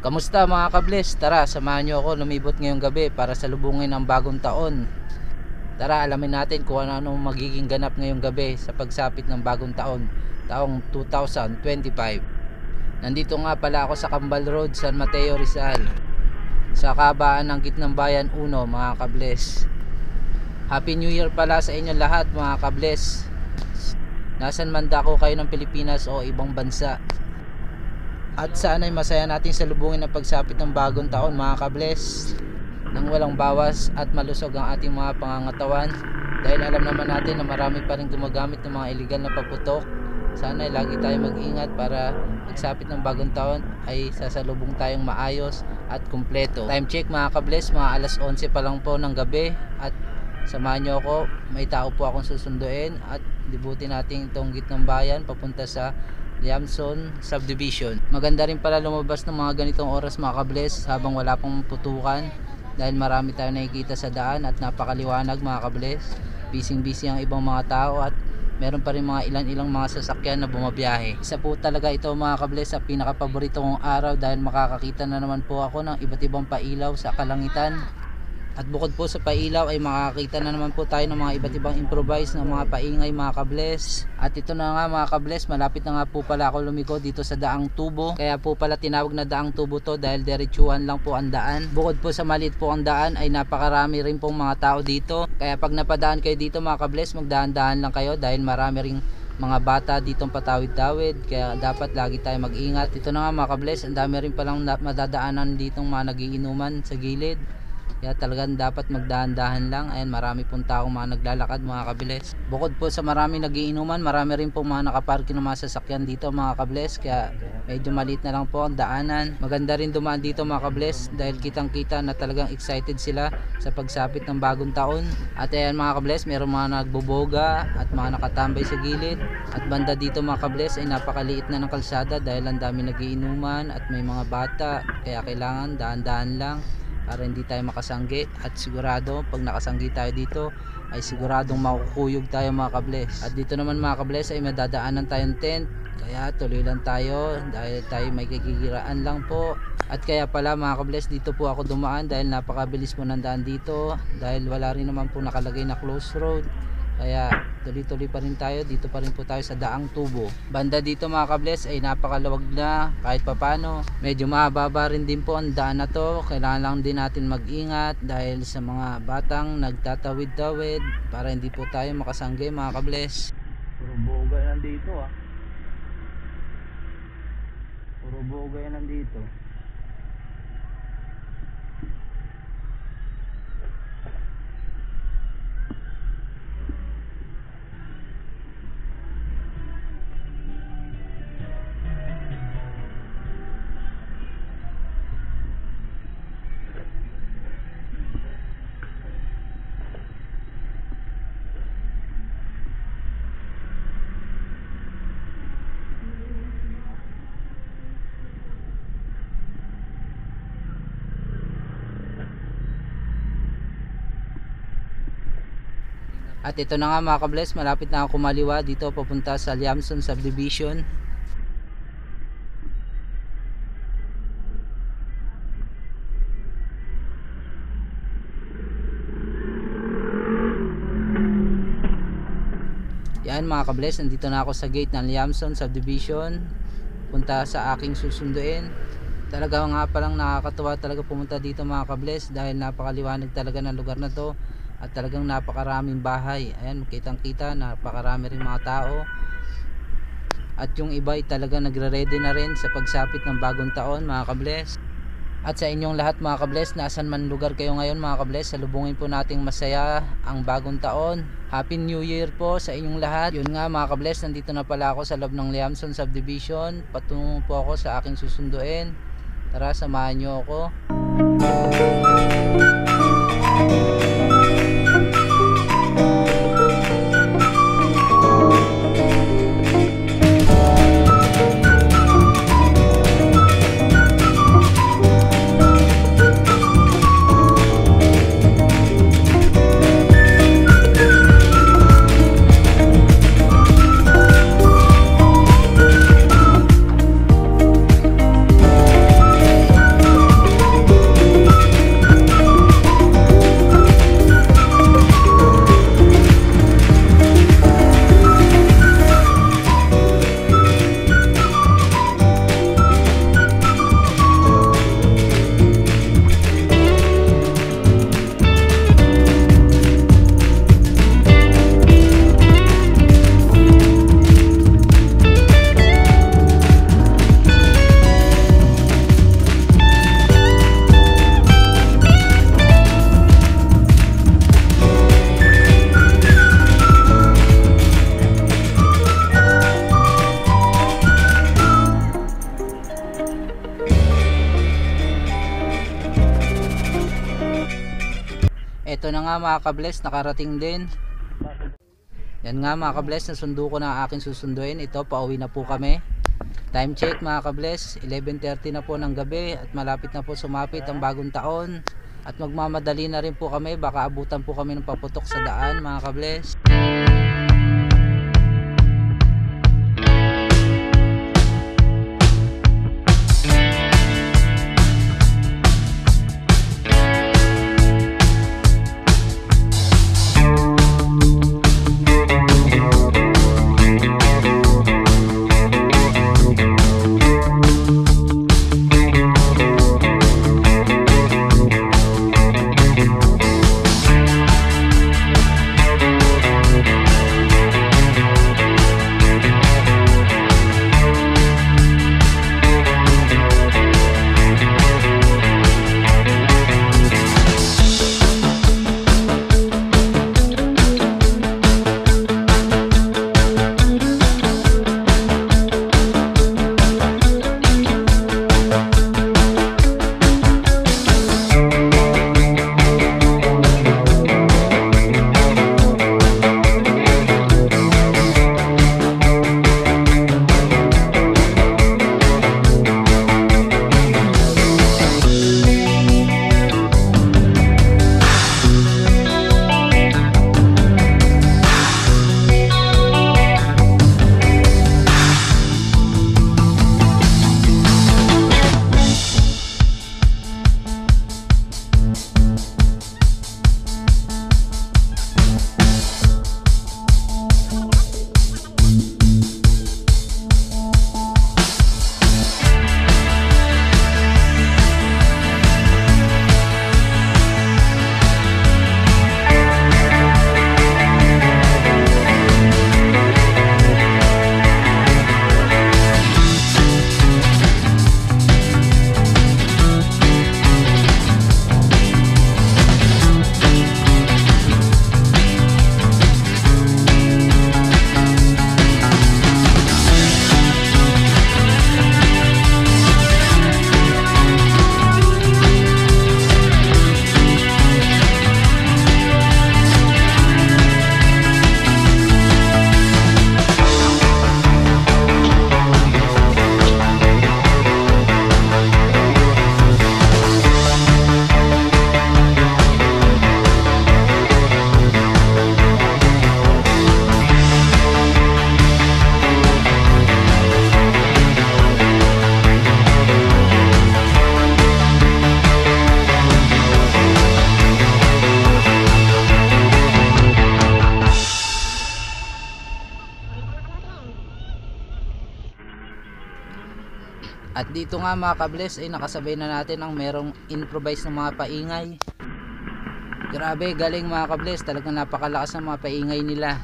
Kamusta mga kables? Tara, samahan nyo ako lumibot ngayong gabi para salubungin ang bagong taon. Tara, alamin natin kung ano magiging ganap ngayong gabi sa pagsapit ng bagong taon, taong 2025. Nandito nga pala ako sa Cambal Road, San Mateo, Rizal, sa kabaan ng Gitnang Bayan 1 mga kables. Happy New Year pala sa inyo lahat mga kables. Nasan man dako kayo ng Pilipinas o ibang bansa. At sana'y masaya natin salubungin ang pagsapit ng bagong taon mga kables, nang walang bawas at malusog ang ating mga pangangatawan, dahil alam naman natin na marami pa rin gumagamit ng mga illegal na paputok. Sana'y lagi tayo mag-ingat para pagsapit ng bagong taon ay sasalubong tayong maayos at kumpleto. Time check mga kables, mga alas 11 pa lang po ng gabi, at samahan nyo ako, may tao po akong susunduin at libutin natin itong Gitnang Bayan papunta sa Liamson Subdivision. Maganda rin pala lumabas ng mga ganitong oras mga kables habang wala pang putukan, dahil marami tayong nakikita sa daan at napakaliwanag mga kables. Busy ang ibang mga tao at meron pa rin mga ilang mga sasakyan na bumabiyahe. Isa po talaga ito mga kables sa pinakapaborito kong araw, dahil makakakita na naman po ako ng iba't ibang pailaw sa kalangitan. At bukod po sa pailaw ay makakita na naman po tayo ng mga iba't ibang improvise na mga paingay mga kables. At ito na nga mga kables, malapit na nga po pala ako lumiko dito sa Daang Tubo. Kaya po pala tinawag na Daang Tubo to, dahil diretsuhan lang po ang daan. Bukod po sa maliit po ang daan ay napakarami rin pong mga tao dito. Kaya pag napadaan kayo dito mga kables, magdahan-dahan lang kayo, dahil marami ring mga bata ditong patawid-tawid, kaya dapat lagi tayo mag-ingat. Ito na nga mga kables, ang dami rin palang madadaanan ditong mga nagiinuman sa gilid. Kaya talagang dapat magdahan-dahan lang. Ayan, marami pong taong mga naglalakad mga kables. Bukod po sa marami nagiinuman, marami rin pong mga nakaparking ng mga sasakyan dito mga kables. Kaya medyo maliit na lang po ang daanan. Maganda rin dumaan dito mga kables, dahil kitang kita na talagang excited sila sa pagsapit ng bagong taon. At ayan mga kables, meron mga nagboboga at mga nakatambay sa gilid. At banda dito mga kables ay napakaliit na ng kalsada, dahil ang dami nagiinuman at may mga bata. Kaya kailangan dahan-dahan lang para hindi tayo makasanggi, at sigurado pag nakasanggi tayo dito ay siguradong makukuyog tayo mga kables. At dito naman mga kables ay madadaanan tayong tent, kaya tuloy lang tayo dahil tayo may kikigiraan lang po. At kaya pala mga kables, dito po ako dumaan dahil napakabilis po ng daan dito, dahil wala rin naman po nakalagay na close road. Kaya tuloy-tuloy pa rin tayo, dito pa rin po tayo sa Daang Tubo. Banda dito mga kables ay napakaluwag na kahit papano. Medyo mahaba rin din po ang daan na to. Kailangan lang din natin mag-ingat dahil sa mga batang nagtatawid-tawid para hindi po tayo makasangge mga kables. Puro bogay nandito ah. Puro bogay nandito. At ito na nga mga kables, malapit na ako kumaliwa dito papunta sa Liamson Subdivision. Yan mga kables, nandito na ako sa gate ng Liamson Subdivision, punta sa aking susunduin. Talaga nga palang nakakatuwa talaga pumunta dito mga kables, dahil napakaliwanag talaga ng lugar na to. At talagang napakaraming bahay. Ayan, kitang kita, napakarami rin mga tao. At yung iba ay talaga nagre-ready na rin sa pagsapit ng bagong taon mga kables. At sa inyong lahat mga kables, nasan man lugar kayo ngayon mga kables, salubungin po nating masaya ang bagong taon. Happy New Year po sa inyong lahat. Yun nga mga kables, nandito na pala ako sa loob ng Liamson Subdivision. Patungo po ako sa aking susunduin. Tara, samahan nyo ako. ito na nga mga ka-bless, nakarating din. Yan nga mga ka-bless, nasundo ko na aking susunduin. Ito, pauwi na po kami. Time check mga ka-bless, 11:30 na po ng gabi at malapit na po sumapit ang bagong taon. At magmamadali na rin po kami, baka abutan po kami ng paputok sa daan mga ka-bless. At dito nga mga ka-bless ay nakasabay na natin ang merong improvise ng mga paingay. Grabe, galing mga ka-bless, talagang napakalakas ng mga paingay nila.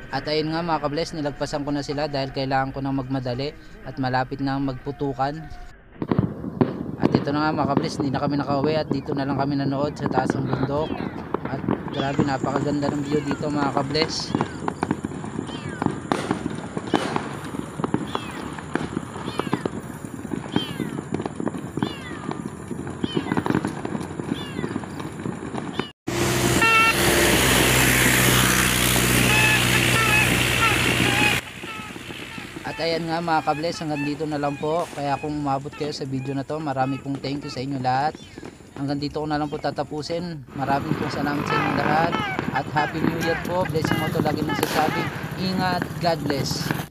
At ayun nga mga ka-bless, nilagpasan ko na sila dahil kailangan ko nang magmadali at malapit na magputukan. At ito na nga mga ka-bless, hindi na kami nakauwi at dito na lang kami nanood sa taas ng bundok. At grabe, napakaganda ng view dito mga ka-bless. At ayan nga mga ka-bless, hanggang dito na lang po. Kaya kung umabot kayo sa video na to, marami pong thank you sa inyo lahat. Hanggang dito ko na lang po tatapusin. Maraming pong salamat sa inyo lahat. At Happy New Year po. Blessing mo to lagi nang sasabi. Ingat. God bless.